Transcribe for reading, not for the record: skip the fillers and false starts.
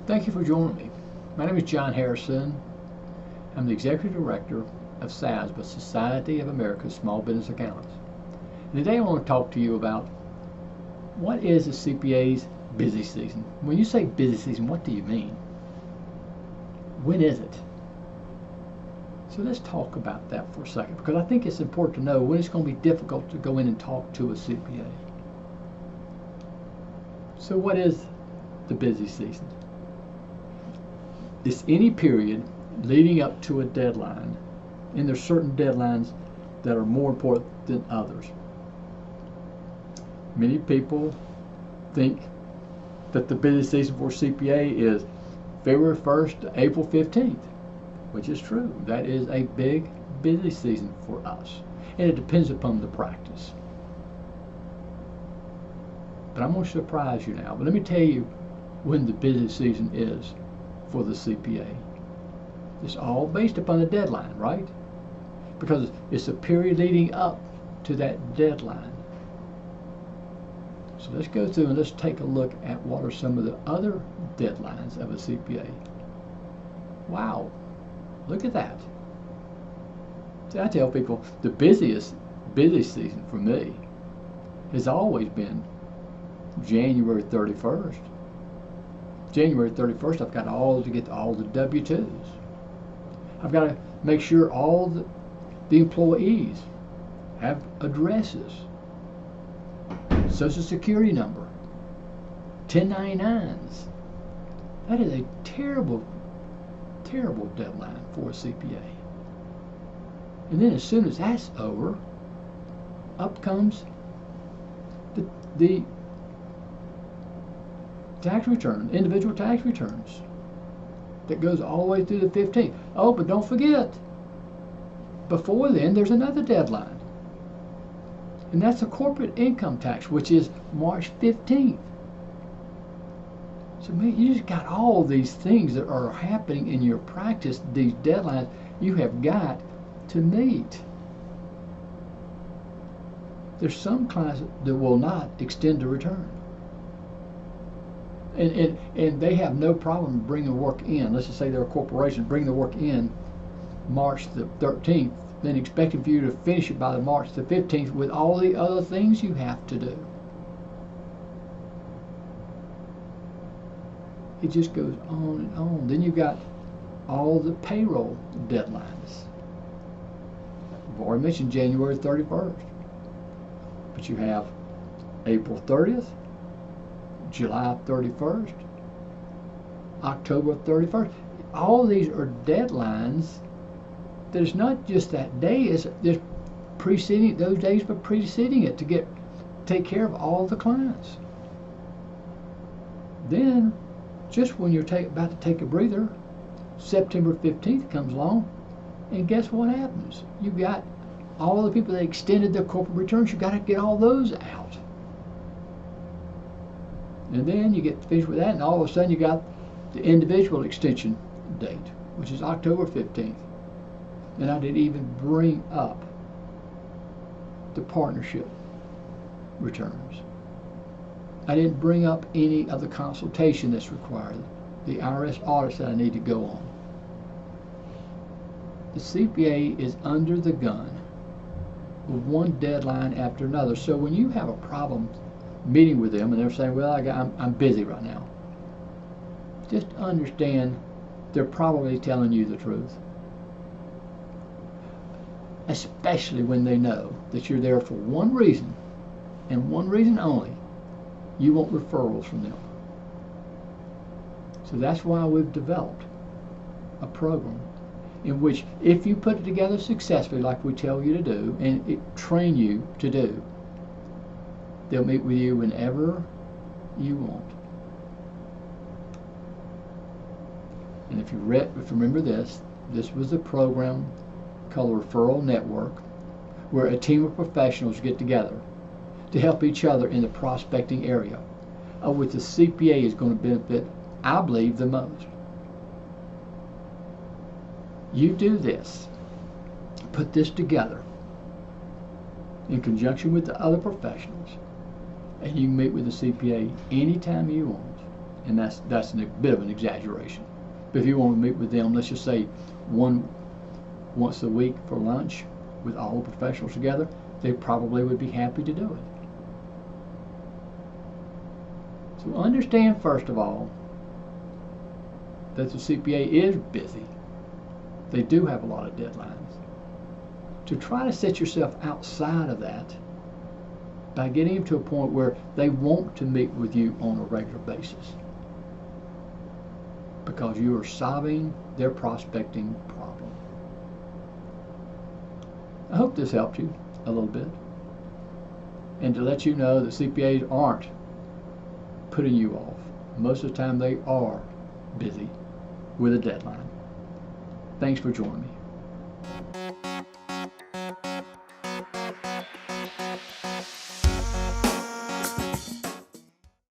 Thank you for joining me. My name is John Harrison. I'm the Executive Director of SASB, Society of American Small Business Accountants. And today I want to talk to you about what is the CPA's busy season. When you say busy season, what do you mean? When is it? So let's talk about that for a second, because I think it's important to know when it's going to be difficult to go in and talk to a CPA. So what is the busy season? It's any period leading up to a deadline, and there's certain deadlines that are more important than others. Many people think that the busy season for CPA is February 1st to April 15th, which is true. That is a big busy season for us, and it depends upon the practice. But I'm going to surprise you now. But let me tell you when the busy season is for the CPA. It's all based upon the deadline, right? Because it's a period leading up to that deadline. So let's go through and let's take a look at what are some of the other deadlines of a CPA. Wow, look at that. See, I tell people the busy season for me has always been January 31st. January 31st, I've got to get all the W-2s. I've got to make sure all the employees have addresses, Social Security number, 1099s. That is a terrible, terrible deadline for a CPA. And then as soon as that's over, up comes the tax return, individual tax returns, that goes all the way through the 15th. Oh, but don't forget, before then there's another deadline, and that's the corporate income tax, which is March 15th. So man, you just got all these things that are happening in your practice, these deadlines you have got to meet. There's some clients that will not extend the return. And they have no problem bringing work in. Let's just say they're a corporation, bring the work in March the 13th, then expecting for you to finish it by the March the 15th with all the other things you have to do. It just goes on and on. Then you've got all the payroll deadlines. I've already mentioned January 31st, but you have April 30th, July 31st, October 31st. All these are deadlines that it's not just that day, it's just preceding those days, but preceding it to take care of all the clients. Then, just when you're about to take a breather, September 15th comes along, and guess what happens? You've got all the people that extended their corporate returns, you've got to get all those out. And then you get finished with that, and all of a sudden you got the individual extension date, which is October 15th. And I didn't even bring up the partnership returns. I didn't bring up any of the consultation that's required, the IRS audits that I need to go on. The CPA is under the gun with one deadline after another. So when you have a problem meeting with them and they're saying, well, I'm busy right now, just understand they're probably telling you the truth. Especially when they know that you're there for one reason and one reason only. You want referrals from them. So that's why we've developed a program in which, if you put it together successfully like we tell you to do and train you to do, they'll meet with you whenever you want. And if you remember this was a program called the Referral Network, where a team of professionals get together to help each other in the prospecting area, of which the CPA is going to benefit, I believe, the most. You do this, put this together, in conjunction with the other professionals, and you can meet with the CPA anytime you want. And that's a bit of an exaggeration. But if you want to meet with them, let's just say once a week for lunch with all the professionals together, they probably would be happy to do it. So understand, first of all, that the CPA is busy. They do have a lot of deadlines. To try to set yourself outside of that by getting them to a point where they want to meet with you on a regular basis, because you are solving their prospecting problem. I hope this helped you a little bit, and to let you know that CPAs aren't putting you off. Most of the time they are busy with a deadline. Thanks for joining me.